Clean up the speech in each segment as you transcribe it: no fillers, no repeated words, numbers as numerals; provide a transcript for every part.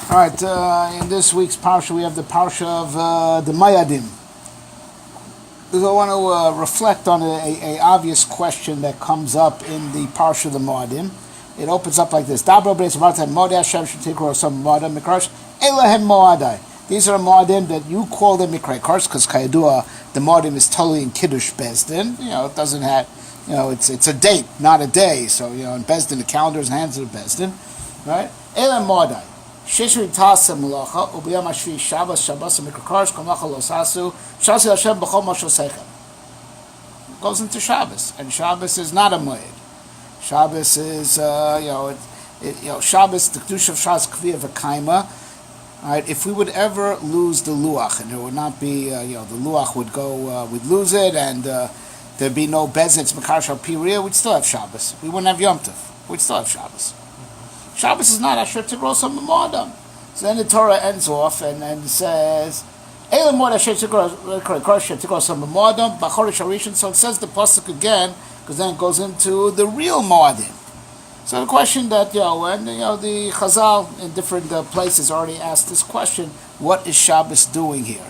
All right, in this week's parsha, we have the parsha of the Mayadim. I want to reflect on a obvious question that comes up in the parsha of the Mayadim. It opens up like this: These are the Mayadim that you call them Mikray Kars, because Kayadua, the Mayadim is totally in Kiddush Bezdin. It doesn't have, it's a date, not a day. So, in Bezdin, the calendar is in the hands of the Bezdin, right? Ela Mayadim. Shishri Tasa Mulacha, Ubiyam Ashvi Shabbos, Shabbos, and Mikrakars, Komacha Losasu, Shasi Hashem B'chol Moshe Sechem. Goes into Shabbos, and Shabbos is not a moed. Shabbos is, Shabbos, the Kedusha of Shabbos Kviya V'Kaima. Right, if we would ever lose the Luach, and there would not be, the Luach would go, we'd lose it, and there'd be no Bezitz, Mekash Al Piriya, we'd still have Shabbos. We wouldn't have Yomtov. We'd still have Shabbos. Shabbos is not Asher Tigros HaMadam. So then the Torah ends off and says, Eila Mod Asher Tigros HaMadam, B'choresh Harishon. So it says the pasuk again, because then it goes into the real Moadim. So the question that, the Chazal in different places already asked this question, what is Shabbos doing here?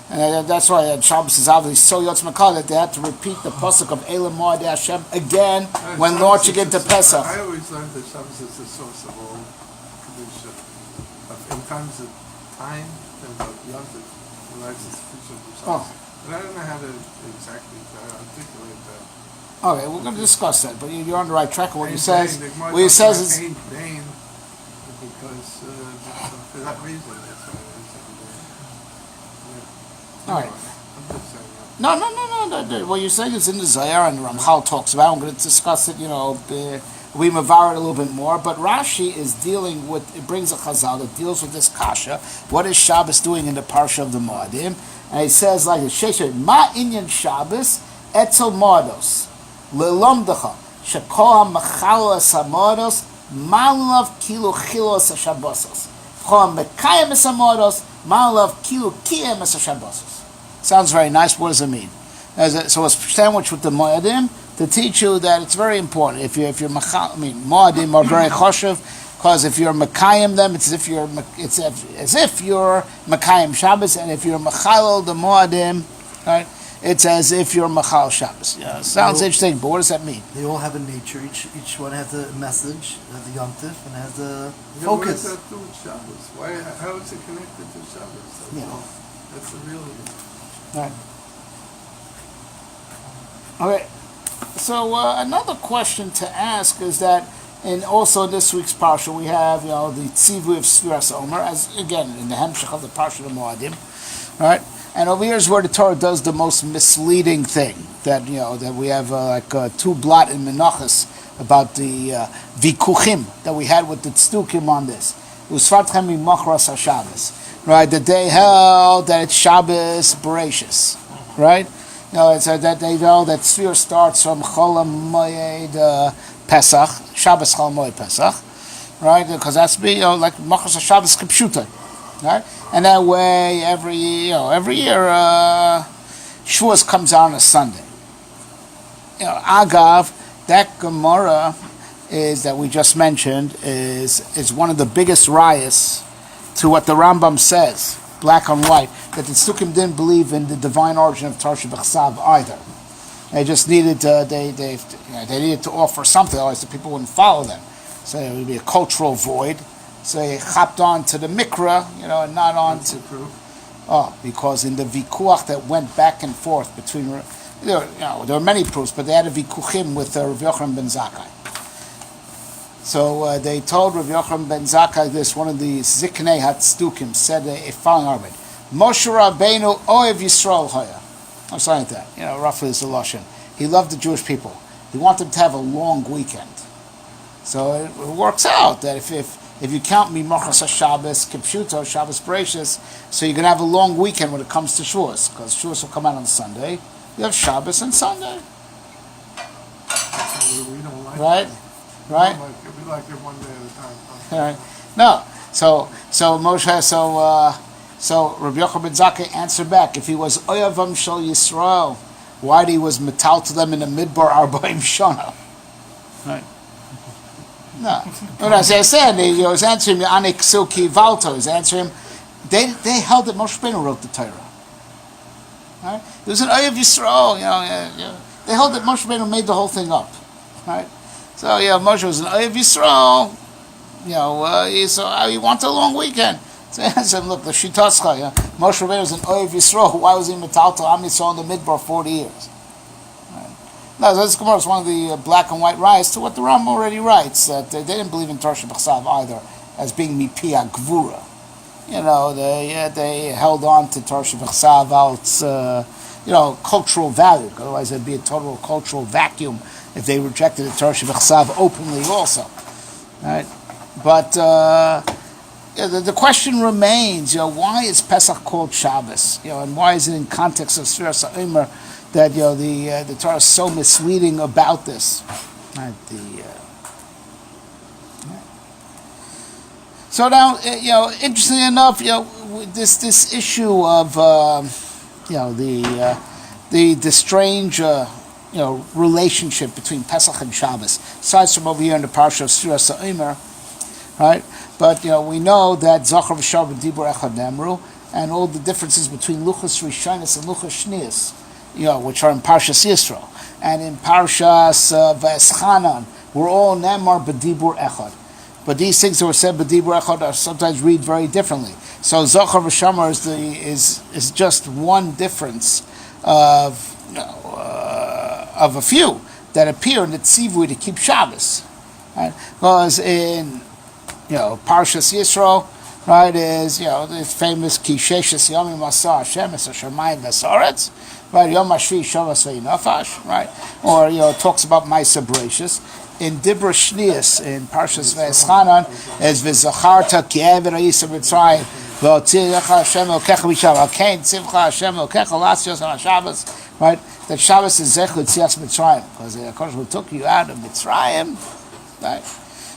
And that's why Shabbos is obviously so Yotz Makal that they had to repeat the pasuk of Eila Moed Hashem again when launching into Pesach. I always learned that Shabbos is the source of all Kedusha. In terms of time, and of Yomtov, the life is the future of Shabbos. But I don't know how to exactly articulate that. Okay, we're going to discuss that, but you're on the right track. What he says, because for that reason. All right. No. What you're saying is in the Zayar, and Ramchal talks about. I'm going to discuss it. We mavar it a little bit more. But Rashi is dealing with. It brings a Chazal that deals with this kasha. What is Shabbos doing in the parsha of the Moadim? And he says like this: Sheshet Ma Inyan Shabbos Etzel Moados Lelamdacha Shekol Machal Samodos Malav Kilu Chilos Shabbosos Chol Mekayim Samodos Malav Kilu Kiyem Shabbosos. Sounds very nice. What does it mean? So it's sandwiched with the Moadim to teach you that it's very important. If you're Moadim are very choshev, because if you're Mekayim them, it's as if you're Mekayim Shabbos, and if you're Mechalel the Moadim, right? It's as if you're Mechal Shabbos. Sounds interesting, but what does that mean? They all have a nature. Each one has a message, the Yomtov, and has a focus. What does that do with Shabbos? How is it connected to Shabbos? That's the real. Right. Okay. So another question to ask is that, and also in this week's parsha we have the Tzivu of Sfiras Omer, as again in the Hemshech of the parsha of the Moadim, right? And over here is where the Torah does the most misleading thing. That that we have two blot in Menachos about the vikuchim that we had with the tzdukim on this. Usfatchem imachras haShabbos, right? That they held that it's Shabbos Bereshis, right? It's that they know that Sfir starts from Chol Moed Pesach, Shabbos Chol Moed Pesach, right? Because that's like machras haShabbos kipshuta, right? And that way, every year, Shavuos comes out on a Sunday. Agav, that Gemara is that we just mentioned is one of the biggest rayas to what the Rambam says, black on white, that the Tzdukim didn't believe in the divine origin of Tarsha B'Chsav either. They just needed they needed to offer something, otherwise the people wouldn't follow them. So it would be a cultural void. So they hopped on to the Mikra, and not on to... because in the Vikuach that went back and forth between... There were many proofs, but they had a Vikuchim with Rav Yochanan ben Zakkai. So they told Rav Yochanan ben Zakkai this, one of the Ziknei HaTzdukim said a following argument. Moshe Rabbeinu Oev Yisrael Haya. Or something like that. Roughly is the Lashon. He loved the Jewish people. He wanted them to have a long weekend. So it works out that if you count Mimachas HaShabbos, Kipshuto, Shabbos Bereshis, so you're going to have a long weekend when it comes to Shavuos, because Shavuos will come out on Sunday. You have Shabbos and Sunday. We don't like right? It. Right? We like it one day at a time. Right. No. So Moshe, so Rabbi Yochanan ben Zakkai answered back, if he was Oyavam Shel Yisrael, why he was metal to them in the Midbar Arba'im Shana? Right? No. When I said, he was answering me, Anik Silki Valto, he was answering him, they held that Moshe Rabbeinu wrote the Torah. Right? It was an Oyev Yisrael, they held that Moshe Rabbeinu made the whole thing up. Right? So, Moshe was an Oyev Yisrael, he wanted a long weekend. So I said, look, the Shitascha, Moshe Rabbeinu was an Oyev Yisrael, why was he Metal to Am Yisrael in the Midbar 40 years? No, this Gemara is one of the black and white riots to what the Ram already writes, that they didn't believe in Torah B'chsav either, as being Mipia Gvura. They held on to Torah B'chsav out its, cultural value. Otherwise, there'd be a total cultural vacuum if they rejected the Torah B'chsav openly also. Right? But the question remains, why is Pesach called Shabbos? And why is it in context of Sfiras HaOmer that the Torah is so misleading about this? Right? So now, interestingly enough, this issue of the strange relationship between Pesach and Shabbos, aside from over here in the parsha of Sfiras HaOmer, right? But we know that Zachar v'Shav v'Dibur Echad Nemru, and all the differences between Luchas Rishonis and Luchas Shnius, which are in Parshas Yisro, and in Parshas V'Eschanan, were all Nemar b'Dibur Echad. But these things that were said b'Dibur Echad are sometimes read very differently. So Zachar v'Shamar is just one difference of a few that appear in the Tzivui to keep Shabbos. Right? Because in Parshas Yisro, right, is the famous Ki Sheshes Yomim Asa Hashem Es Hashemayim V'Soretz, right, Yom HaShvi Shavas Ve'inafash, right, or it talks about Ma'aser Bereishis. In Dibur Shnius in Parshas V'Eschanan is V'Zacharta Ki Eved Ha'Yisa B'Mitzrayim V'Otzilecha Hashem Elokecha B'Shabbos Alkein Tzivcha Hashem Elokecha L'Atziyos on HaShabbos, right, that Shabbos is Zech L'Tzias Mitzrayim, because the HaKadosh Baruch Hu took you out of Mitzrayim, right.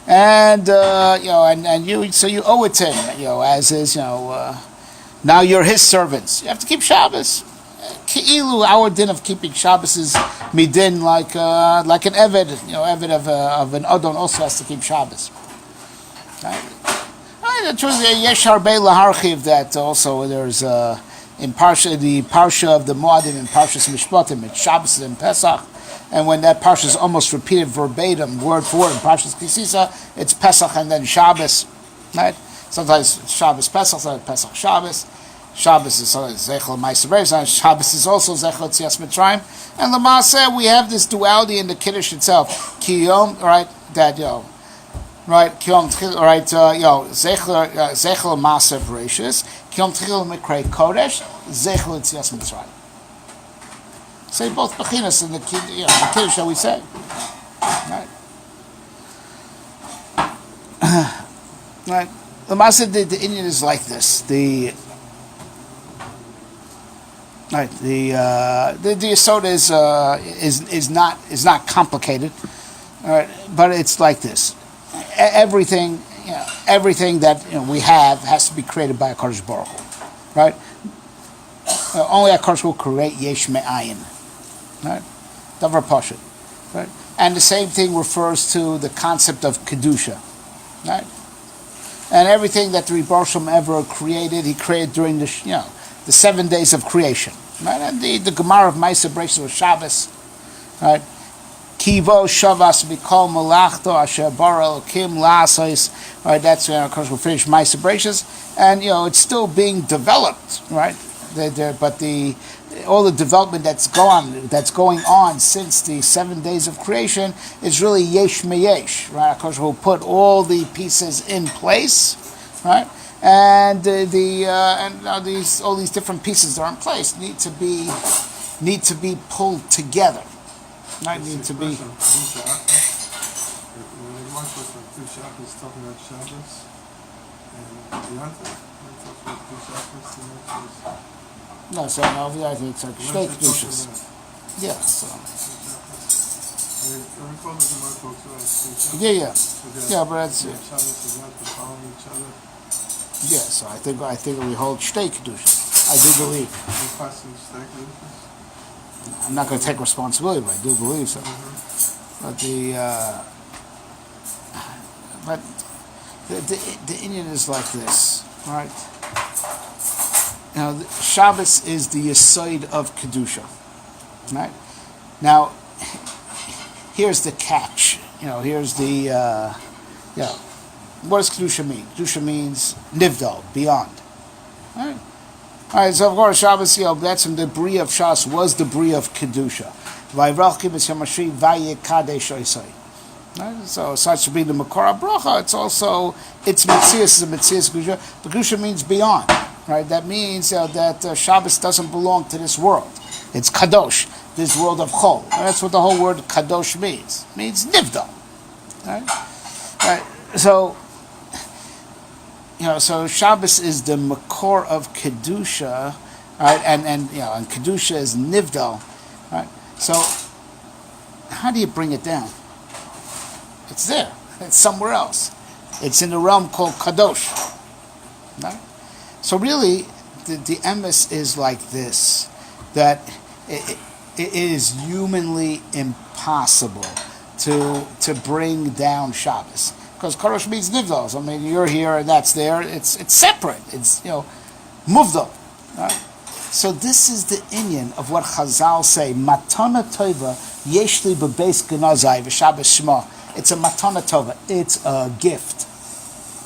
And so you owe it to him, as is, now you're his servants. You have to keep Shabbos. Ki'ilu, our din of keeping Shabbos is midin like an Eved, Eved of an Adon also has to keep Shabbos. Right? The truth is, Yesh Harbe Laharchiv, that also there's in the Parsha of the Moadim in Parshas Mishpatim, it's Shabbos and Pesach. And when that parsha is almost repeated verbatim, word for word, in Parshas Kisisa, it's Pesach and then Shabbos, right? Sometimes it's Shabbos Pesach, sometimes Pesach Shabbos. Shabbos is Zechel Ma'aser Bereishis, Shabbos is also Zechel Tzias Mitzrayim. And L'maaseh, we have this duality in the Kiddush itself. Kiyom, right, that, right, Kiyom Tchil, right, Zechel Ma'aser Bereishis, Kiyom Tchil Mikrei Kodesh, Zechel Tzias Mitzrayim. Say both bechinas in the Kiddush, shall we say? Right. Right. The Indian is like this. The Yesod is not complicated. All right, but it's like this. Everything that we have has to be created by HaKadosh Baruch Hu, right? Only HaKadosh will create Yesh Me'ayin. Right? Davar Pashut. Right? And the same thing refers to the concept of Kedusha. Right? And everything that the Rebbe Shalom ever created, he created during the 7 days of creation. Right? And the Gemara of Ma'aser Bereishis was Shabbos. Right? Kivo Shavas B'Kol Malachto Asher Bara Elokim La'asos. Right? That's when, of course, we'll finish Ma'aser Bereishis. And, it's still being developed. Right? But all the development that's going on since the 7 days of creation is really yesh meyesh, right? Because we'll put all the pieces in place, right? And all these different pieces that are in place need to be pulled together, right? Need to be. When the Shabbos is talking about Shabbos and Yomtov, talks about Shabbos. No, so I think it's like Shtei Kedushas. Yeah, so. Yeah, but that's it. Yeah, so I think we hold Shtei Kedushas. I do believe. I'm not going to take responsibility, but I do believe so. But But the Indian is like this, right? Shabbos is the yesod of kedusha, right? Now, here's the catch. Here's the what does kedusha mean? Kedusha means nivdal, beyond. Right? All right. So of course, Shabbos, that's from the bria of Shas was the bria of kedusha. Right? So such to be the makor bracha. It's also mitzias is a mitzias kedusha. But kedusha means beyond. Right? That means that Shabbos doesn't belong to this world. It's kadosh, this world of chol. And that's what the whole word kadosh means. It means nivdal. Right? Right? So, so Shabbos is the makor of kedusha, right? And kedusha is nivdal, right? So, how do you bring it down? It's there. It's somewhere else. It's in the realm called kadosh. Right? So really, the emes is like this, that it is humanly impossible to bring down Shabbos. Because kadosh means nivdal. I mean, you're here and that's there. It's separate. It's, muvdal. Right? So this is the inyan of what Chazal say, matana tova yeshli bebeis genazai v'Shabbos shema. It's a matana tova. It's a gift.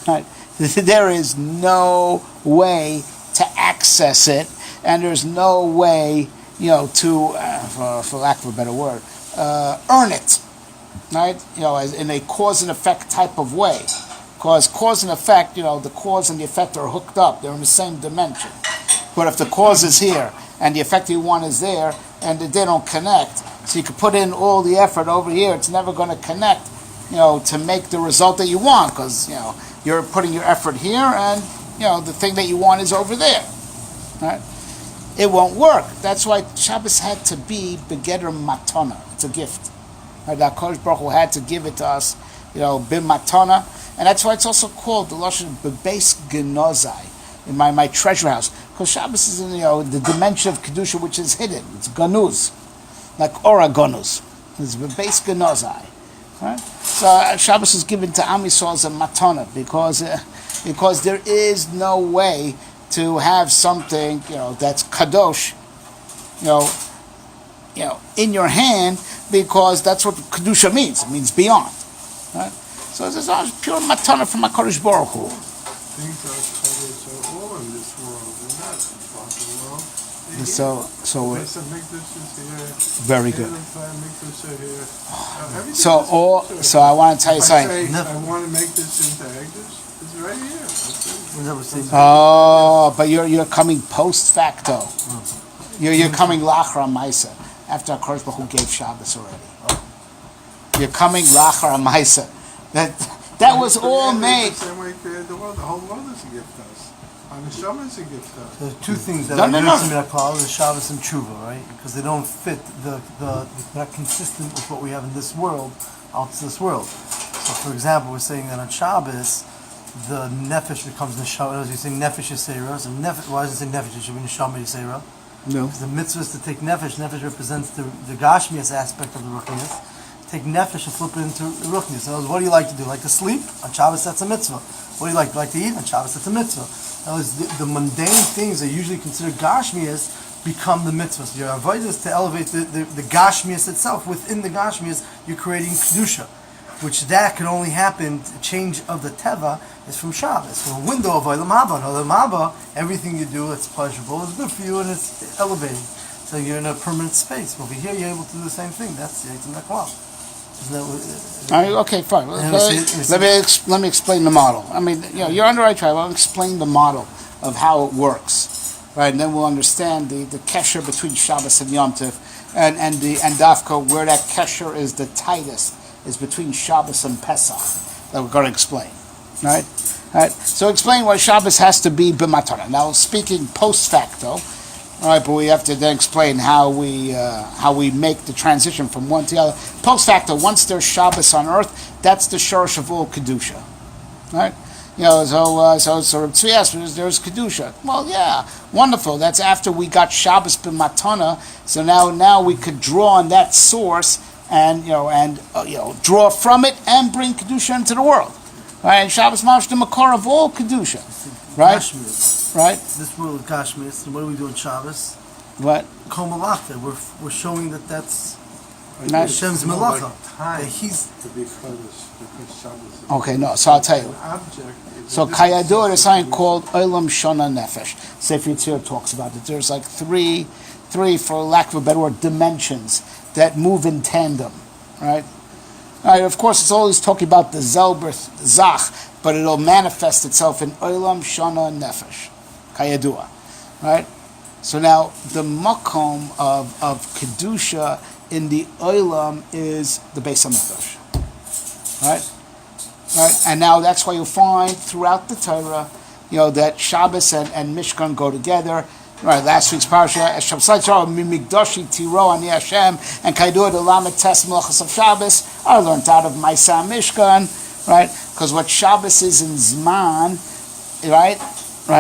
Right? There is no way to access it, and there's no way, to, for lack of a better word, earn it, right? As in a cause and effect type of way. Because cause and effect, the cause and the effect are hooked up. They're in the same dimension. But if the cause is here, and the effect you want is there, and they don't connect, so you can put in all the effort over here, it's never going to connect, to make the result that you want, because, you're putting your effort here, and the thing that you want is over there. Right? It won't work. That's why Shabbos had to be begeder matana. It's a gift. Right? That Kodesh Baruch Hu had to give it to us, b'matana, and that's why it's also called the lashon bebeis genozai, in my treasure house, because Shabbos is in the dimension of kedusha which is hidden. It's ganuz, like ora ganuz. It's bebeis genozai. Right? So Shabbos is given to Am Yisrael as a matana because there is no way to have something that's kadosh in your hand, because that's what kedusha means. It means beyond. Right? So this is all pure matana from HaKadosh Baruch Hu. Things are all in this world. They're not fucking world. So very good. So I want to tell you something. I want to make this into Agdus. It's right here. Oh, but you're coming post facto. You're coming lachar maisa after HaKadosh Baruch Hu gave Shabbos already. You're coming lachar maisa. That was all made. The same way he created the world. The whole world is a gift to us. And the Shabbos is a gift to us. There's two things that are the Shabbos and Tshuva, right? Because they don't fit they're not consistent with what we have in this world, out to this world. So, for example, we're saying that on Shabbos, the nefesh becomes neshama. As you're saying, nefesh yisera. So why does it say nefesh? It should be neshama yisera. No. Because the mitzvah is to take nefesh. Nefesh represents the gashmias aspect of the ruchnius. Take nefesh and flip it into ruchnius. In other words, what do you like to do? Like to sleep? On Shabbos, that's a mitzvah. What do you like? Like to eat? On Shabbos, that's a mitzvah. In other words, the mundane things that usually considered gashmias become the mitzvahs. Your avodah is to elevate the gashmias itself. Within the gashmias, you're creating kedusha, which that can only happen. The change of the teva is from Shabbos. From a window of Olam Haba. In Olam Haba, everything you do that's pleasurable is good for you and it's elevating. So you're in a permanent space. Over here, you're able to do the same thing. That's the Eitzim Nakwa. Okay, fine. Let me explain the model. I mean, you're on the right track. I'll explain the model of how it works, right? And then we'll understand the kesher between Shabbos and Yomtov, and Dafka, where that kesher is the tightest is between Shabbos and Pesach. That we're going to explain, right? Right. So explain why Shabbos has to be b'matana. Now, speaking post facto. All right, but we have to then explain how we make the transition from one to the other. Post facto, once there's Shabbos on earth, that's the shorosh of all kedusha, right? So Reb Tzvi asked, there's kedusha. Well, yeah, wonderful. That's after we got Shabbos b'matana. So now we could draw on that source and draw from it and bring kedusha into the world. right? And Shabbos Mamash the Makor of all Kedusha, right? Gashmias. Right? This world of Gashmias, and what do we do in Shabbos? What? Kol Malachta. We're showing that's Nice. Hashem's It's more Malacha. like time That he's to be Chodesh, because Shabbos is Okay, no, so I'll tell you. an object. So Kayador is something called Olam Shona Nefesh. Sefer Yetzirah talks about it. There's like three, for lack of a better word, dimensions that move in tandem, right? All right, of course, it's always talking about the Zelber Zach, but it'll manifest itself in Olam Shona Nefesh, Kayadua, right? So now the makom of Kedusha in the Olam is the Beis HaMikdash, right? Right, and now that's why you'll find throughout the Torah, that Shabbos and Mishkan go together. Right, last week's parasha, Mimigdashi Tiro Ani Hashem and Kaidur the Lamed Tes Melachos of Shabbos are learned out of Maisa Mishkan, right? Because what Shabbos is in Zman, right?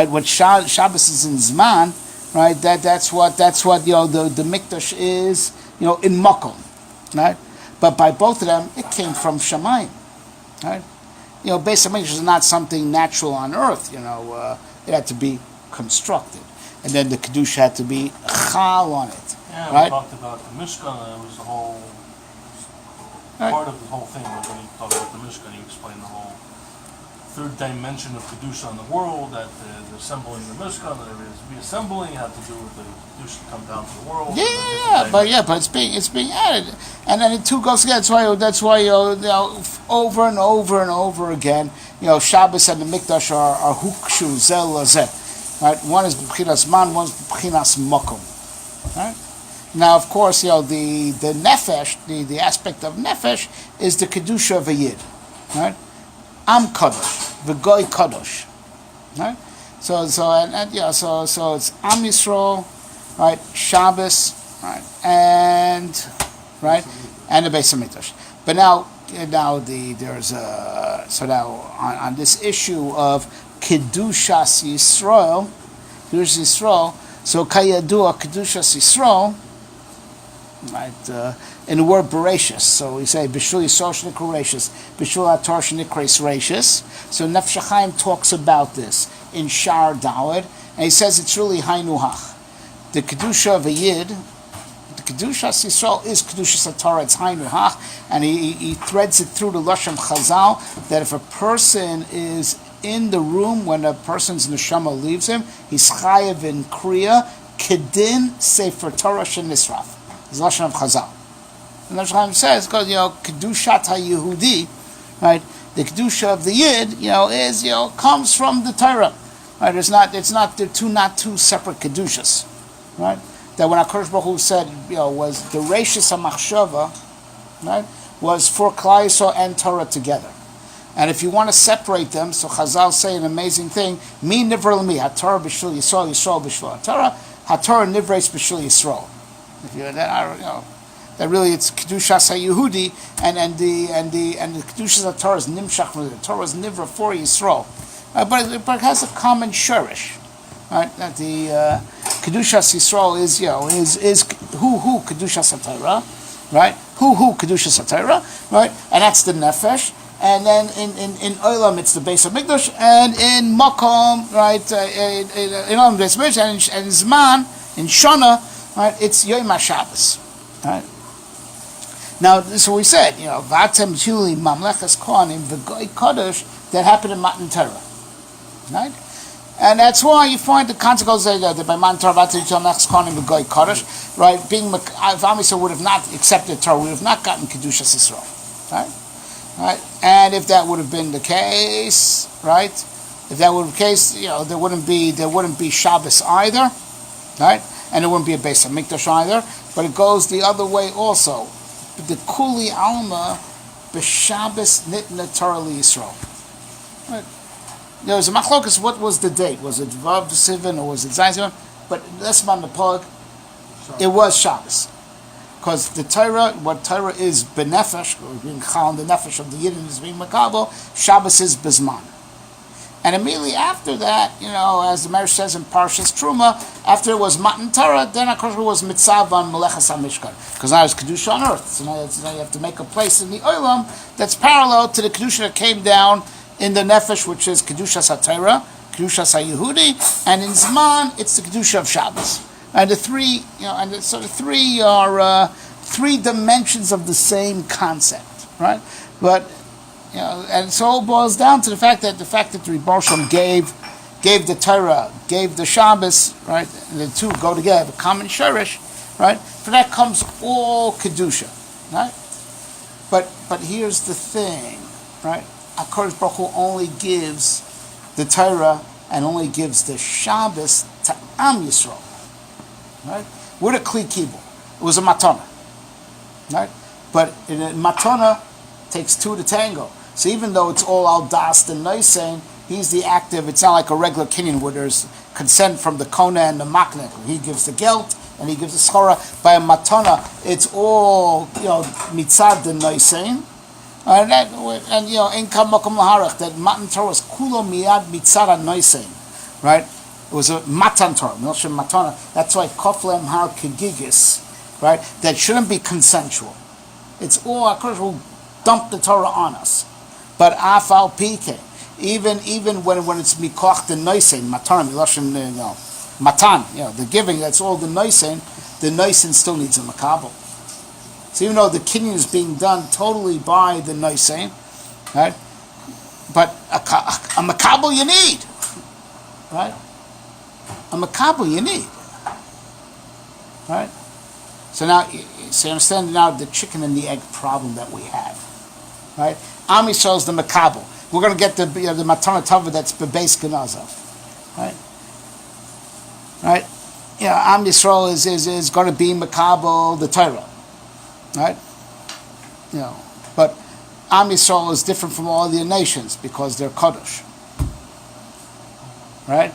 What Shabbos is in Zman, right? That's what the Mikdash is, in Makom, right? But by both of them, it came from Shamayim, right? Beis HaMikdash is not something natural on earth. It had to be constructed, and then the kedusha had to be chal on it. Yeah, right? We talked about the Mishkan. It was the whole part of the whole thing. When you talk about the Mishkan, you explain the whole third dimension of kedusha in the world. That the assembling the Mishkan, and there is reassembling, had to do with the kedusha come down to the world. But it's being added, and then it too goes together. That's why over and over and over again, Shabbos and the Mikdash are hukshu zel lazeh, right? One is b'chinas man, one is b'chinas makom, right? Now, of course, the nefesh, the aspect of nefesh is the kedusha of a yid, right? Am kadosh, v'goy kadosh, right? So it's Am Yisrael, right? Shabbos, right? And the Beis HaMikdash. But now there's on this issue of Kedushas Yisrael, so Kayadua Kedushas Yisrael, right? In the word Bereshis, so we say Bishul Yisrael Shnikra Reshis, Bishul Atar Shnikra Reshis. So Nefesh HaChaim talks about this in Shar Daled, and he says it's really Hainuhach. The Kedusha of a Yid, the Kedushas Yisrael is Kedushas Atar, it's Hainuhach, and he threads it through the Lashon Chazal that if a person is in the room when a person's neshama leaves him, he's chayav in kriya kedin sefer Torah shenisraf. It's Lashon of Chazal. And Nefesh HaChaim says, because kedushat haYehudi, right? The kedusha of the Yid, is comes from the Torah, right? They're not two separate kedushas, right? That when HaKadosh Baruch Hu said, was the Reishis HaMachshava, right? Was for Klal Yisrael and Torah together. And if you want to separate them, so Chazal say an amazing thing: Mi nivra l'mi haTorah b'shul Yisrael, Yisrael b'shul haTorah, haTorah nivreis b'shul Yisrael. If you that really it's kedushas haYehudi, and the kedushas haTorah is nimshach from the Torah is nivra for Yisrael, but it has a common shurish, right? That the kedushas Yisrael is who kedushas haTorah, right? Who kedushas haTorah, right? And that's the nefesh. And then in Olam it's the Beis HaMikdash, and in Makom, right, in Olam Beis HaMikdash, and in Zman, in Shana, right, it's Yom HaShabbos, right? Now, so we said, Vatem Chuli Mamlechas Kohanim V'Goy Kodesh, that happened in Matan Torah, right? And that's why you find the consequences that by Matan Torah Vatem Chuli Mamlechas Kohanim V'Goy Kodesh, right? Being if Amisah would have not accepted Torah, we would have not gotten Kedushas Yisrael, right? Right, and if that would have been the case, right? If that would have been the case, there wouldn't be Shabbos either, right? And there wouldn't be a Beis HaMikdash either. But it goes the other way also. The Kuli Alma b'Shabbos Nitna Torah LiYisrael. Right? There was a machlokas. What was the date? Was it Vav Sivan or was it Zayin Sivan? But that's on the plug. It was Shabbos. Because the Torah, what Torah is benefesh, or being chal, the nefesh of the Yidden is being makabel, Shabbos is bezman. And immediately after that, as the Medrash says in Parshas Truma, after it was Matan Torah, then HaKadosh was mitzav on Melechas HaMishkan. Because now it's Kedusha on earth. So now you have to make a place in the Olam that's parallel to the Kedusha that came down In the nefesh, which is Kedushas HaTorah, Kedushas HaYehudi, and in Zman, it's the Kedusha of Shabbos. And the three, so the three are three dimensions of the same concept, right? But, and so it all boils down to the fact that the Rebbe Shalom gave the Torah, gave the Shabbos, right? And the two go together, common shirish, right? For that comes all Kedusha, right? But here's the thing, right? HaKadosh Baruch Hu only gives the Torah and only gives the Shabbos to Am Yisrael, right? With a Kli Kibul. It was a matana, right? But in a matana takes two to tango. So even though it's all al das and noisein, he's the active. It's not like a regular kinyan where there's consent from the kona and the maknek. He gives the gelt and he gives the schora. By a matana, it's all mitzad the noisein. In kam makom laharach, that matan Torah was kulo miyad mitzad noisein, right? It was a matan Torah, milshem matana. That's why koflem har kegigis, right? That shouldn't be consensual. It's all HaKadosh who dumped the Torah on us. But afal pike, even when it's mikoch the noisein, matan milshem matan, the giving. That's all the noisein still needs a makabel. So even though the kinyan is being done totally by the noisein, right? But a makabel you need, right? A makabel you need, right? So now, you understand now the chicken and the egg problem that we have, right? Am Yisrael is the makabel. We're going to get the matana tava that's bebeis genazav, right? Right? Am Yisrael is going to be makabel the Torah, right? But Am Yisrael is different from all the nations because they're Kodesh, right?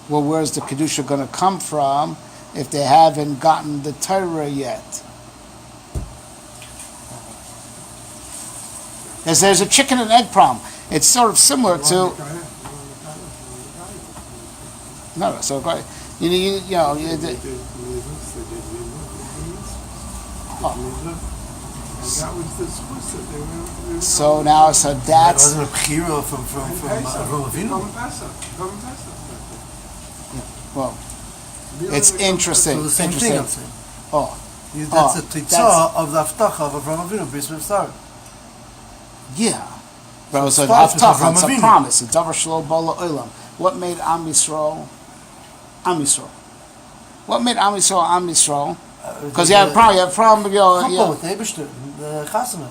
Well, where's the Kedusha going to come from if they haven't gotten the Torah yet? There's a chicken and egg problem. It's sort of similar to... No, so so now, so that's... That wasn't a b'chira from Avinu. Well, it's interesting. So the same thing, I'm saying. That's a tzitzah of the Haftacha of Avraham Avinu, Bris Sarah. Yeah. But it was a Starts with Haftacha, it's Avraham a promise. A davar shelo bala olam. What made Am Yisrael Am Yisrael? What made Am Yisrael? Because you have a problem with your... Couple with the Eibishter, the Chasana.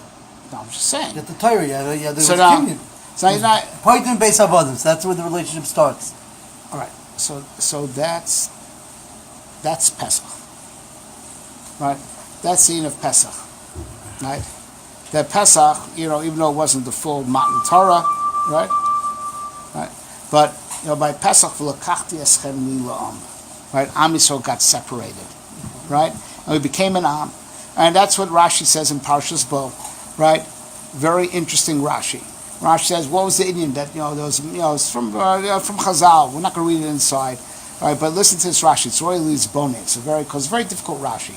No, I'm just saying. Get the Torah, the So now, opinion. so he's not... Point in Beis Havadim, that's where the relationship starts. All right. So that's Pesach, right? That's the end of Pesach, right? That Pesach, even though it wasn't the full Matan Torah, right? But by Pesach, v'lakachti eschem li la'am, right? Am Yisrael got separated, right? And we became an Am, and that's what Rashi says in Parshas Bo, right? Very interesting Rashi. Rashi says, what was the Indian that, it's from Chazal. We're not going to read it inside. All right, but listen to this Rashi. It's really Lizbone. It's very difficult Rashi.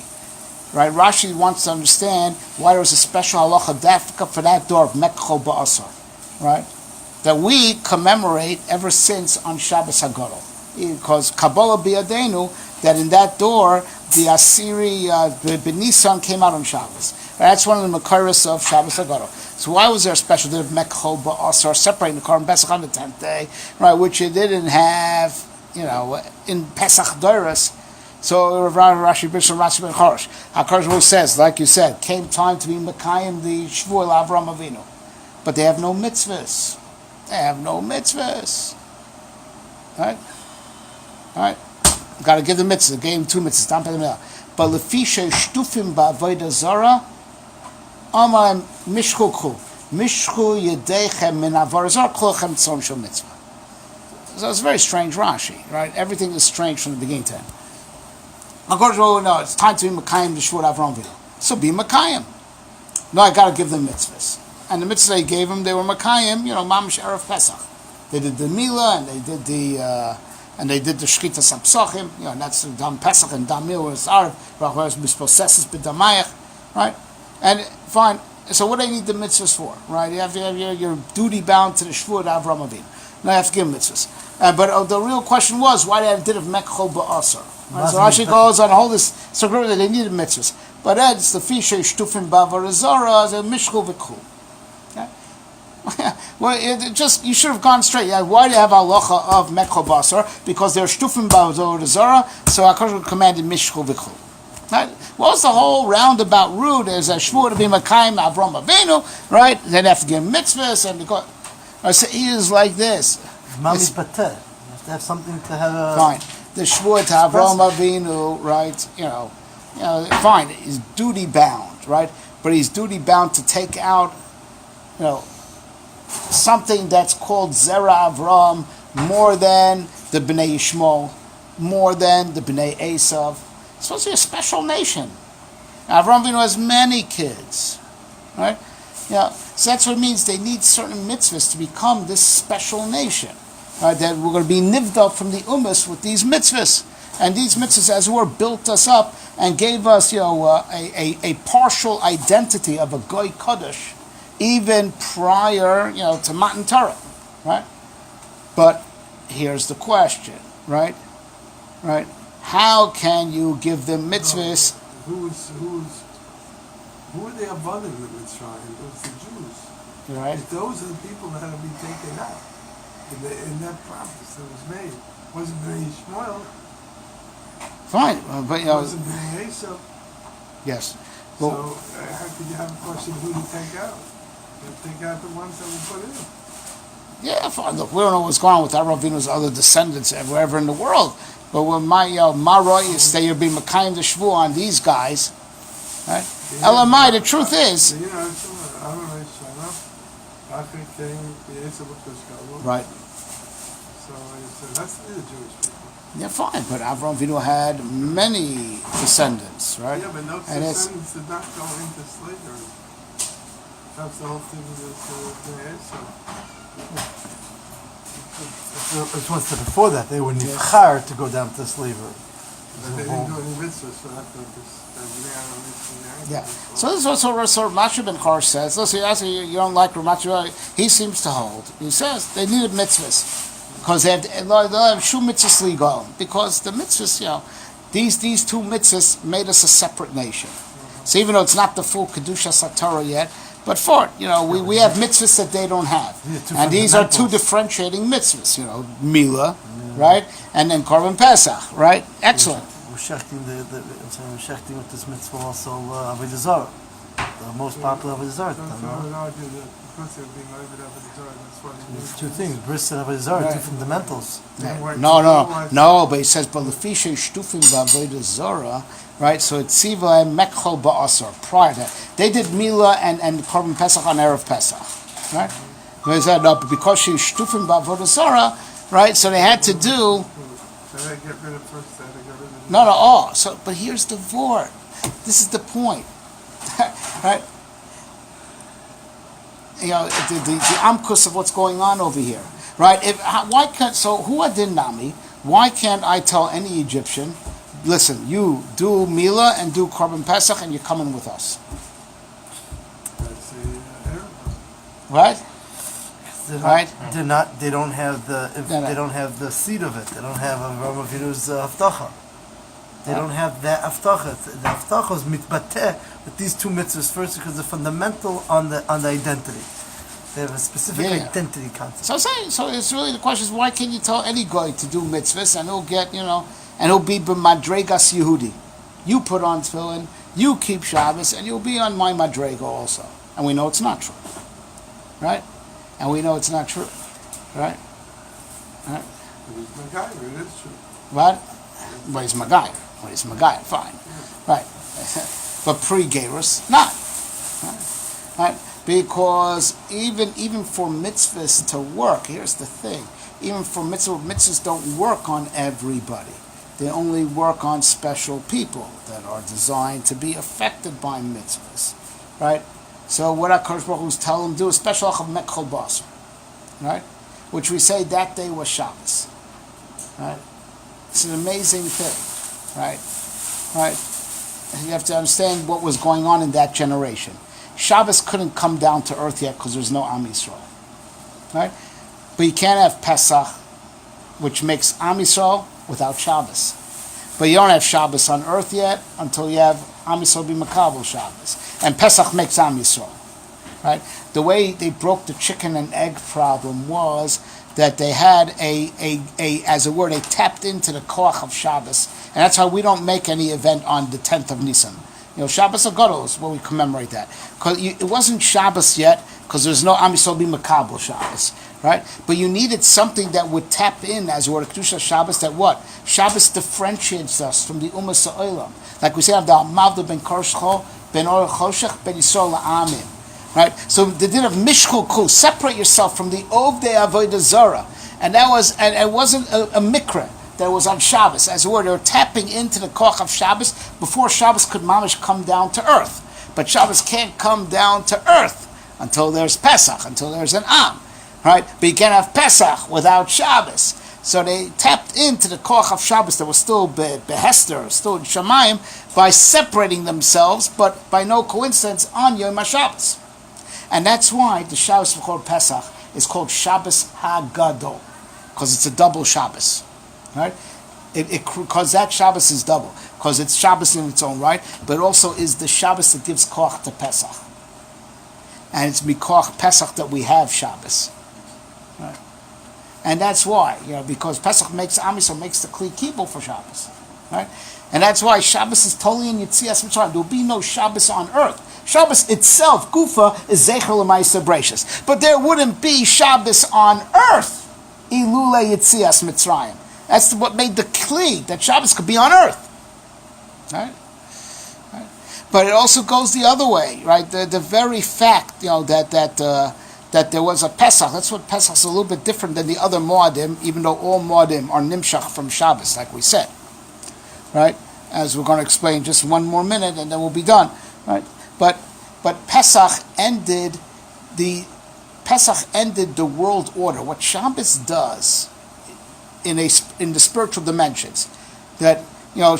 Right? Rashi wants to understand why there was a special halacha dafka for that door of Mekcho Ba'asar. Right? That we commemorate ever since on Shabbos HaGadol. Because Kabbalah B'Yadenu, that in that door, the Asiri, B'Nisan came out on Shabbos. That's one of the Makaris of Shabbos HaGadol. So why was there a special day of Mekcho Ba'asar, separating the Korban Pesach on the 10th day, right, which you didn't have, in Pesach Doros. So Rashi Bishon Rashi Ben Chorosh. HaKadosh says, like you said, came time to be Mekayim the Shvuah Avram Avinu. But they have no mitzvahs. Right? Got to give the mitzvahs. Gave him 2 mitzvahs. Don't pay them out. But Lefisha Shtufim Ba'avodah Zara, Amar Mishchu Yedechem Min Avodah Zara Klochem Tzon Shel Mitzvah. So it's a very strange Rashi, right? Everything is strange from the beginning to end. No, it's time to be Mekayim the Shvuah Avram Avinu. So be Mekayim. No, I got to give them mitzvahs. And the mitzvahs they gave them, they were Mekayim, Mamash Erev Pesach. They did the Milah, and they did the Shchita Sapsachim, and that's the Dam Pesach and Dam Milah was Arv, Rachos Mispossesses B'Damayach, right? And fine, So what do they need the mitzvahs for, right? You have to have your duty bound to the shvur of Avram Avinu. Now you have to give mitzvahs. But the real question was, why did of mechol ba'asar? Right? So Rashi goes on a whole this so that they needed mitzvahs. But that's the fisher shtufim bavarazara, the mishchul v'kul. Well, you should have gone straight. Yeah, why do you have halacha of mechol ba'asar? Because they're shtufim bavarazara, so HaKadosh commanded mishchul v'kul. Right? What was the whole roundabout route? There's a shvur to be Makayim Avram Avinu, right? Then they have to give mitzvahs, and because he is like this. Mami's pateh. You have to have something to have a... Fine. The shvur to Avram Avinu, right? Fine. He's duty bound, right? But he's duty bound to take out, something that's called Zera Avram more than the Bnei Yishmael, more than the Bnei Esav. It's supposed to be a special nation. Avram Avinu has many kids, right? So that's what it means. They need certain mitzvahs to become this special nation. Right? That we're going to be nived up from the ummas with these mitzvahs, and these mitzvahs, as it were, built us up and gave us, a partial identity of a goy kodesh, even prior, to Matan Torah, right? But here's the question, right? How can you give them mitzvahs? Who are they abandoning the Mitzrayim? It was the Jews. Right. Those are the people that had to be taken out in that promise that was made. It wasn't Bnei Yishmael. Fine, but It wasn't Bnei Esav. yes. So Well, how could you have a question of who to take out? You take out the ones that were put in. yeah, fine. Look, we don't know what's going on with Avram Avinu's other descendants wherever in the world. But when my Roy is that you'll be Makayim the Shvu on these guys, right? Elamai, the truth is, right? So that's the Jewish people. Yeah, fine. But Avram Avinu had many descendants, right? Yeah, but no And it's- descendants did not go into slavery. That's the whole thing with the It was before that, they were nifchar to go down to slavery. But they didn't do any mitzvahs, so that's Yeah. So this is what Rashi ben Chor says. Listen, you don't like Rashi. He seems to hold. He says they needed mitzvahs because they have shu mitzvahs ligo. Because the mitzvahs, these two mitzvahs made us a separate nation. So even though it's not the full kedusha satorah yet, but for it, we have mitzvahs that they don't have, and these are two differentiating mitzvahs. Mila, right, and then Korban Pesach, right. Excellent. We're shechting with this mitzvah also Avodah Zarah. The most popular Avodah Zarah. There's two things, bris and Avodah Zarah, two fundamentals. No, but he says, but lefisha shtufim b'avodah zara, right? So it's tziva and mechol ba'asar. Prior to that, they did Mila and Korban Pesach on Erev Pesach, right? They said no, but because she's shtufim b'avodah zara, right? So they had to do. No. So, but here's the vort. This is the point, right? The amkus of what's going on over here, right? Who adin nami? Why can't I tell any Egyptian, listen, you do Mila and do Korban Pesach, and you're coming with us, right? They don't have they don't have the seed of it. They don't have Avram Avinu's haftacha. They don't have that haftacha. The haftacha is mitbateh with these two mitzvahs first because they're fundamental on the identity. They have a specific identity concept. So I'm saying, it's really the question is why can't you tell any guy to do mitzvahs and he'll get and he'll be b'madregas Yehudi. You put on tefillin, you keep Shabbos, and you'll be on my madrega also. And we know it's not true, right? And we know it's not true, right? It is true. What? But he's Magayr. Fine. Right. But pre-Gairus, not. Right? Because even for mitzvahs to work, here's the thing. Even for mitzvahs don't work on everybody. They only work on special people that are designed to be affected by mitzvahs. Right? So what HaKadosh Baruch Hu is telling them to do is special of Mechol Basar. Right? Which we say that day was Shabbos. Right? It's an amazing thing. Right? You have to understand what was going on in that generation. Shabbos couldn't come down to earth yet because there's no Am Yisrael, right? But you can't have Pesach, which makes Am Yisrael without Shabbos. But you don't have Shabbos on earth yet until you have Am Yisrael be Makabel Shabbos. And Pesach makes Am Yisrael, right? The way they broke the chicken and egg problem was that they had as it were, they tapped into the koach of Shabbos. And that's why we don't make any event on the 10th of Nisan. Shabbos Agadol is where we commemorate that. Because it wasn't Shabbos yet, because there's no Am Yisrael be Makabel Shabbos, right? But you needed something that would tap in, as it were, the Kedusha Shabbos, that what? Shabbos differentiates us from the Ummah Sa'olam. Like we say, the Mavda ben Korshcho, ben Or Choshech, ben Yisrael La'amim. Right? So the din of Mishchul Kul, separate yourself from the Ovdei Avodah Zarah. And that was, and it wasn't a mikra that was on Shabbos. As it were, they were tapping into the koach of Shabbos before Shabbos could mamish come down to earth. But Shabbos can't come down to earth until there's Pesach, until there's an Am. Right? But you can't have Pesach without Shabbos. So they tapped into the koach of Shabbos that was still behester, still in Shamayim, by separating themselves, but by no coincidence on Yom HaShabbos. And that's why the Shabbos before Pesach is called Shabbos HaGadol, because it's a double Shabbos. Right? Because that Shabbos is double, because it's Shabbos in its own right, but it also is the Shabbos that gives koach to Pesach. And it's mikoach Pesach that we have Shabbos. Right? And that's why, because Pesach makes Am Yisrael, makes the Kli Kibul for Shabbos. Right? And that's why Shabbos is totally in Yitzias Mitzrayim. There will be no Shabbos on earth. Shabbos itself, Gufa, is Zecher L'Maaseh Bereishis. But there wouldn't be Shabbos on earth, Ilule Yitzias Mitzrayim. That's what made the Kli, that Shabbos could be on earth. Right? But it also goes the other way, right? The very fact, that there was a Pesach, that's what Pesach is a little bit different than the other Moadim, even though all Moadim are Nimshach from Shabbos, like we said. Right? As we're going to explain just one more minute and then we'll be done. Right? But Pesach ended the world order. What Shabbos does in the spiritual dimensions, that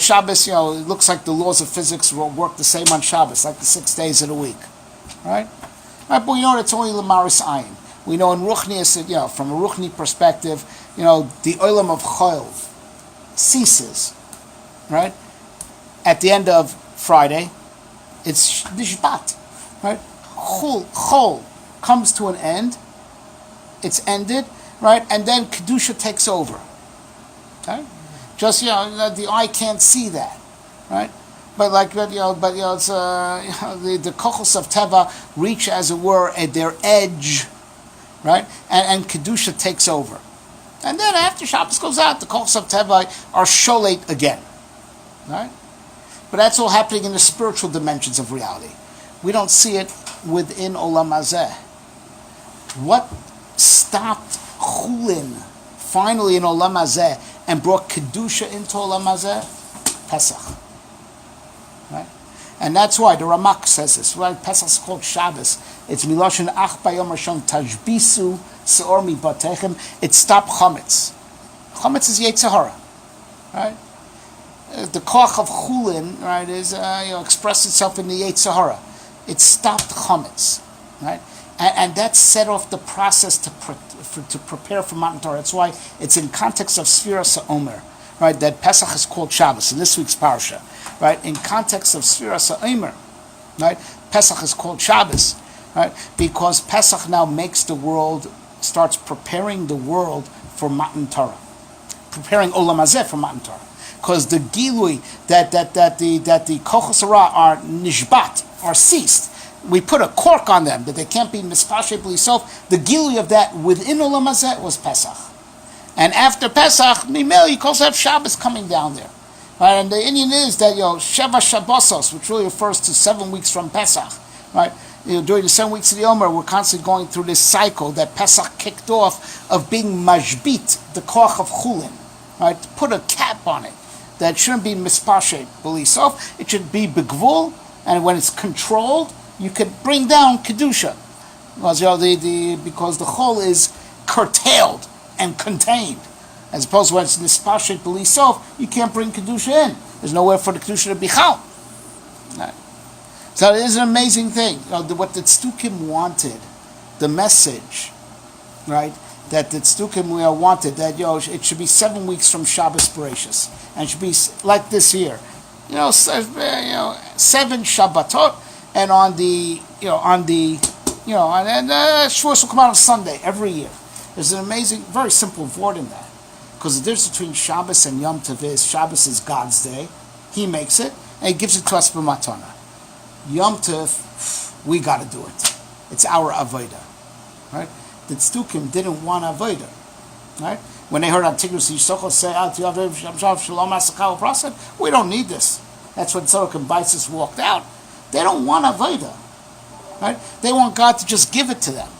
Shabbos, it looks like the laws of physics will work the same on Shabbos, like the 6 days of the week, right? Right, but we know it's only Lamaris Ayin. We know in Ruchnius, from a Ruchni perspective, the Olam of Chol ceases, right? At the end of Friday, it's Nishbat, right? Chol comes to an end, it's ended, right? And then Kedusha takes over, right? Just, the eye can't see that, right? But it's, the kochos of Teva reach, as it were, at their edge, right? And Kedusha takes over. And then after Shabbos goes out, the kochos of Teva are sholate again, right? But that's all happening in the spiritual dimensions of reality. We don't see it within Olam Hazeh. What stopped Chulin finally in Olam Hazeh and brought Kedusha into Olam Hazeh? Pesach. Right? And that's why the Ramak says this, right? Pesach is called Shabbos. It's Miloshin Ach Bayom Rishon Tajbisu Seor Mi Batechem. It stopped Chametz. Chametz is Yetzer Hara. Right? The koach of Chulin, right, is expressed itself in the Yetzer Hara. It stopped Chametz. Right? And that set off the process to prepare for Matan Torah. That's why it's in context of Sfiras HaOmer, right? That Pesach is called Shabbos in this week's parsha, right? In context of Sfiras HaOmer, right? Pesach is called Shabbos, right? Because Pesach now starts preparing the world for Matan Torah, preparing Olam Hazeh for Matan Torah. Because the Gilui that the Kochos Hara are nishbat, are ceased. We put a cork on them that they can't be mispashet b'lisof. The gilui of that within Olam Hazeh was Pesach, and after Pesach, Mimel, you also have Shabbos coming down there, right? And the Indian is that Sheva Shabbosos, which really refers to 7 weeks from Pesach, right? During the 7 weeks of the Omer, we're constantly going through this cycle that Pesach kicked off of being mashbit, the koach of Chulin, right? Put a cap on it that shouldn't be mispashet b'lisof. It should be begvul, and when it's controlled, you could bring down Kedusha. Because the chol is curtailed and contained. As opposed to when it's nispashet b'lisof, you can't bring Kedusha in. There's nowhere for the Kedusha to be chal. Right. So it is an amazing thing. What the Tzdukim wanted, the message, right? That the Tzdukim wanted that it should be 7 weeks from Shabbos Bereshis, and it should be like this year, 7 Shabbatot, and and Shavuos will come out on Sunday every year. There's an amazing, very simple word in that, because the difference between Shabbos and Yomtov is Shabbos is God's day, He makes it, and He gives it to us for matana. Yomtov, we got to do it. It's our avodah, right? The Tzdukim didn't want avodah, right? When they heard Antigonus Yisrochel say, we don't need this. That's when Tzadok and Baisis walked out. They don't want avodah, right? They want God to just give it to them,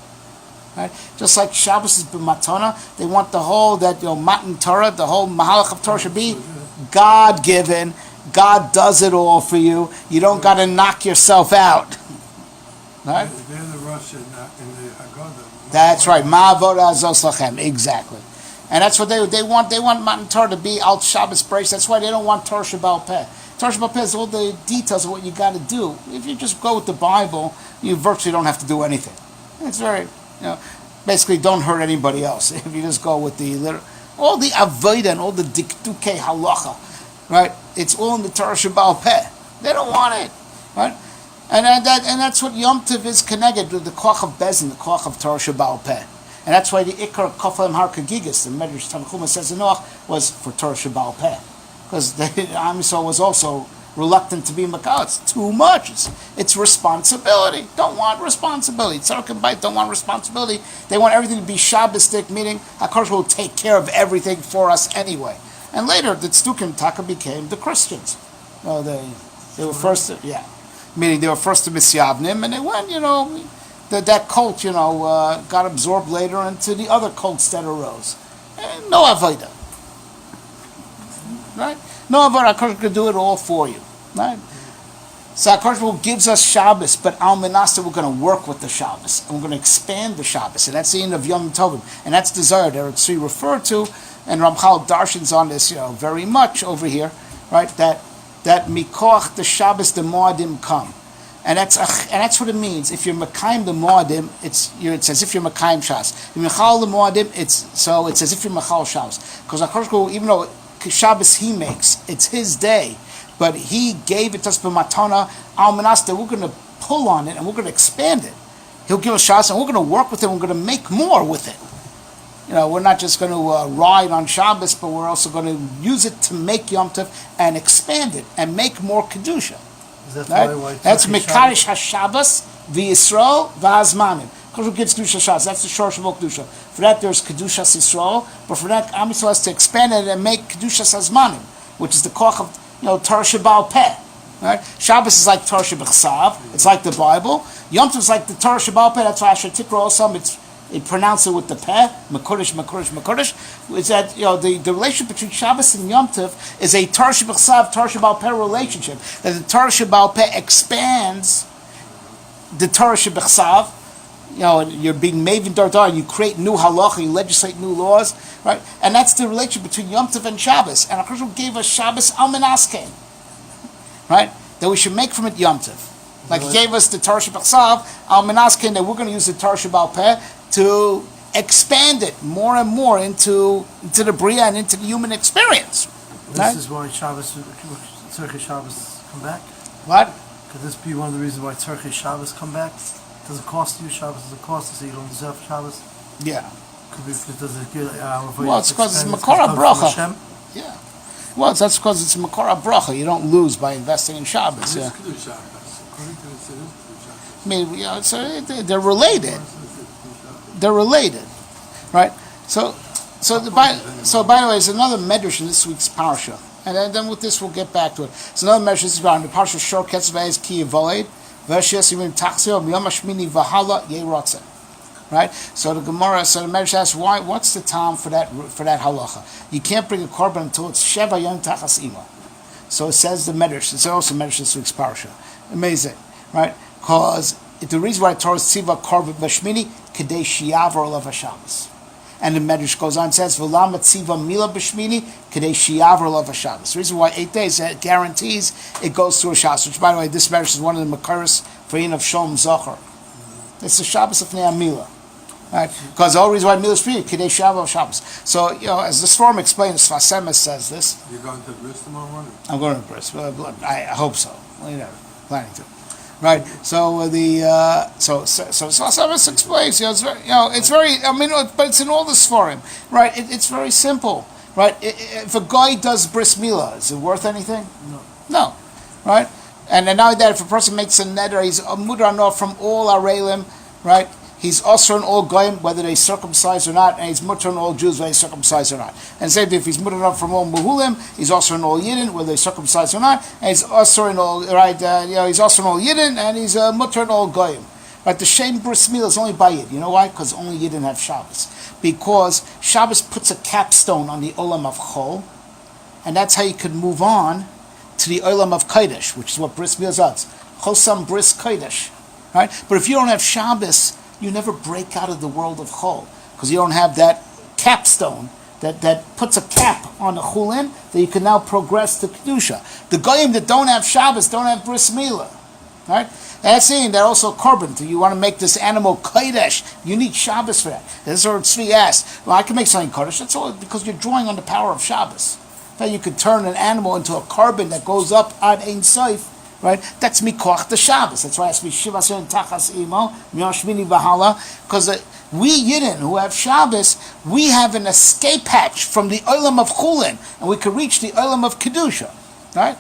right? Just like Shabbos is b'matana, they want the whole Matan Torah, the whole Mahalach of Torah should be God given. God does it all for you. You don't got to knock yourself out, right? They're the Rosh in the Haggadah. That's right. Ma'avodah azos lachem. Exactly. And that's what they want. They want Matan Torah to be al Shabbos Bereishis. That's why they don't want Torah Shebaal Peh. Torah Shebaal Peh is all the details of what you got to do. If you just go with the Bible, you virtually don't have to do anything. It's very, basically don't hurt anybody else. If you just go with all the avodah and all the dikdukei halacha, right? It's all in the Torah Shebaal Peh. They don't want it, right? And that's what Yom Tov is connected with the koach of Bezin, the koach of Torah Shebaal Peh. And that's why the Ikar Koflim Har Kagigas, the Medrash Tanchuma says in Noach, was for Torah Shebaal Peh. Because the Am Yisrael was also reluctant to be Makal. It's too much. It's responsibility. Don't want responsibility. Tzarek and Bait don't want responsibility. They want everything to be Shabbosdik, meaning HaKadosh will take care of everything for us anyway. And later, the Tzdukim Taka became the Christians. They were first, meaning they were first to Misyavnim, and they went, that cult, got absorbed later into the other cults that arose. And no avodah, right? No avodah. HaKadosh could do it all for you, right? So HaKadosh gives us Shabbos, but Al Menaseh, we're going to work with the Shabbos, and we're going to expand the Shabbos, and that's the end of Yom Tovim, and that's the Zohar that Tzvi referred to. And Ramchal darshans on this, very much over here, right? That mikoach the Shabbos the Moadim come, and that's what it means. If you're Mekayim the Moadim, it's as if you're Mekayim Shabbos. If you're Mechal the Moadim, it's as if you're Mechal Shabbos, because HaKadosh, even though Shabbos He makes, it's His day, but He gave it to us b'matana al manas that we're going to pull on it and we're going to expand it. He'll give us Shabbos and we're going to work with it. We're going to make more with it. We're not just going to ride on Shabbos, but we're also going to use it to make Yom Tov and expand it and make more Kedusha. Right? That's Mekadosh HaShabbos v'Yisrael v'Hazmanim. Because gives Kedusha Shabbos. That's the Shor Shavot Kedusha. For that there's Kedusha Yisrael, but for that Am Yisrael has to expand it and make Kedusha Hazmanim, which is the koach of Torah Shebaal Peh. Right? Shabbos is like Torah Shebechsav. It's like the Bible. Yom Tov is like the Torah Shebaal Peh. That's why Asher Tikra also it pronounce it with the peh, Mekudesh, Mekudesh, Mekudesh. It's that the relationship between Shabbos and Yom Tov is a Torah Shebechsav, Torah Shebaal Peh relationship. That the Torah Shebaal Peh expands the Torah Shebechsav. You're being Maven Dardar, and you create new halacha, you legislate new laws, right? And that's the relationship between Yom Tov and Shabbos. And HaKadosh gave us Shabbos al Menaskein, right? That we should make from it Yom Tov. Like He gave us the Torah Shebechsav al Menaskein, that we're going to use the Torah Shebaal Peh to expand it more and more into the Bria and into the human experience. This is why Tzarchei Shabbos come back? What? Could this be one of the reasons why Tzarchei Shabbos come back? Does it cost you Shabbos? Does it cost you so you don't deserve Shabbos? Yeah. Could be because does it get well, it's because it's Makora Bracha. Yeah. Well, that's because it's Makora Bracha. You don't lose by investing in Shabbos. Yeah. I mean, they're related. They're related, right? So by the way, there's another medrash in this week's parsha, and then with this we'll get back to it. It's another medrash. This is about the parsha Shor Ketzvayis Ki Yavoid V'Shes Yimim Tachzio Yom Hashmini V'Hala Yerotzen. Right. So the medrash asks why. What's the time for that halacha? You can't bring a korban until it's Sheva Yom Tachas Ima. So it says the medrash. It's also medrash this week's parsha. Amazing, right? Because the reason why Torah Tziva Korban Bashmini Kadei Shiavor Olav HaShabbos. And the Medrash goes on and says, "V'lam tziva mila b'shmini k'dei shi'avar lo v'Shabbos." The reason why 8 days guarantees it goes through a Shabbos. Which, by the way, this Medrash is one of the Makaris for Yin of Shalom Zachar. It's the Shabbos of Nea Mila, right? Because the whole reason why Mila is free, k'dei shi'avar Shabbos. So as the Sforim explains, Sfas Emes says this. You're going to Bris tomorrow morning? I'm going to Bris. I hope so. Planning to. Right, so so Sfas explains. It's very. I mean, but it's in all the Sforim. Right, it's very simple. Right, if a guy does bris milah, is it worth anything? No. Right, and then now that if a person makes a neder, he's a mudar from all arelim. Right, he's usher on all goyim whether they circumcised or not, and he's mutter on all Jews whether they circumcised or not. And same if he's mutter from all muhulim, he's usher on all yidden whether they circumcised or not, and he's usher on all he's usher on all yidden, and he's mutter on all goyim. Right, the shem bris milah is only by yid. You know why? Because only yidden have Shabbos. Because Shabbos puts a capstone on the olam of chol, and that's how you could move on to the olam of kodesh, which is what bris milah is. Chosam bris kodesh. Right, but if you don't have Shabbos, you never break out of the world of chol, because you don't have that capstone that puts a cap on the chulin that you can now progress to kedusha. The goyim that don't have Shabbos don't have bris milah, right? That's saying that also korban. You want to make this animal kodesh, you need Shabbos for that. This is what Tzvi asked. Well, I can make something kodesh. That's all because you're drawing on the power of Shabbos. That you could turn an animal into a korban that goes up on Ein Sof. Right, that's mikoach the Shabbos. That's why it's mishivas and tachas imo miyashmini v'hala. Because we Yidden who have Shabbos, we have an escape hatch from the olam of chulin, and we can reach the olam of kedusha. Right,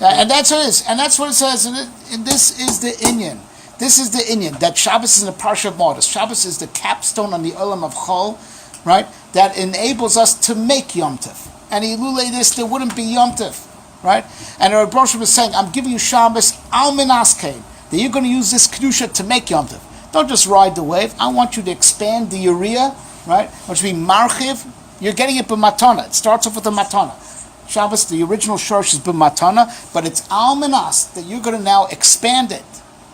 and that's what it is, and that's what it says. And this is the inyan. This is the inyan that Shabbos is in the parsha of Modus. Shabbos is the capstone on the olam of chol, right? That enables us to make Yomtov. And ilulei this, there wouldn't be Yomtov. Right? And the Rebbe was saying, I'm giving you Shabbos al minaskein, that you're going to use this kedusha to make Yom Tov. Don't just ride the wave. I want you to expand the urea, right? Which means marchiv. You're getting it b'matana. It starts off with a matana. Shabbos, the original shorsh is b'matana, but it's al minas that you're going to now expand it,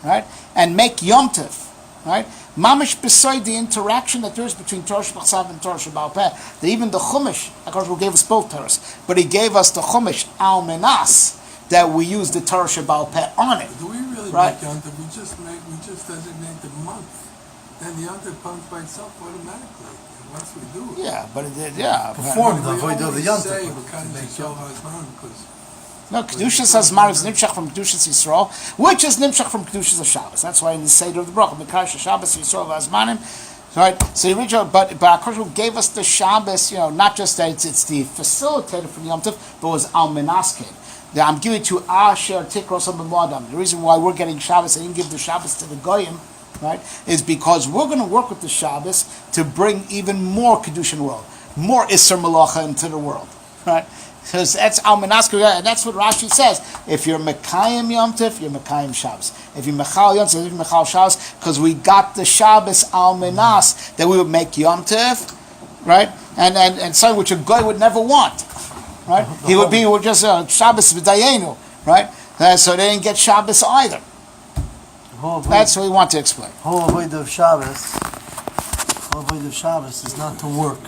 right? And make Yom Tov, right? Mamish beside the interaction that there is between Torah Shebachsav and Torah Sheba'al Peh. That even the Chumash, HaKadosh gave us both Torahs, but He gave us the Chumash al menas that we use the Torah Sheba'al Peh on it. Do we really right? make Yom Tov? We just designate the month. Then the Yom Tov comes by itself automatically. And once we do it. Yeah, but it did. Perform the avodah of the Yom Tov. No, Kedushas Hazmar is Nimshach from Kedushas Yisrael, which is Nimshach from Kedushas of Shabbos. That's why in the Seder of the Bracha, Mekadosh Shabbos Yisrael Hazmanim, right? So the original, but HaKadosh gave us the Shabbos, not just that it's the facilitator for the Yom Tov, but it was Al Menaskin. I'm giving it to Asher Tikros B'Moadam. The reason why we're getting Shabbos, I didn't give the Shabbos to the Goyim, right, is because we're going to work with the Shabbos to bring even more Kedusha in the world, more Isser Malacha into the world, right? Because that's Al Menasker, and that's what Rashi says. If you're Mekayim Yom Tov, you're Mekayim Shabbos. If you're Mechal Yom Tov, you're Mechal Shabbos, because we got the Shabbos Al Menas that we would make Yom Tov, right? And something which a guy would never want, right? He would be just Shabbos V'dayenu, right? So they didn't get Shabbos either. That's what we want to explain. Whole avodah of Shabbos is not to work.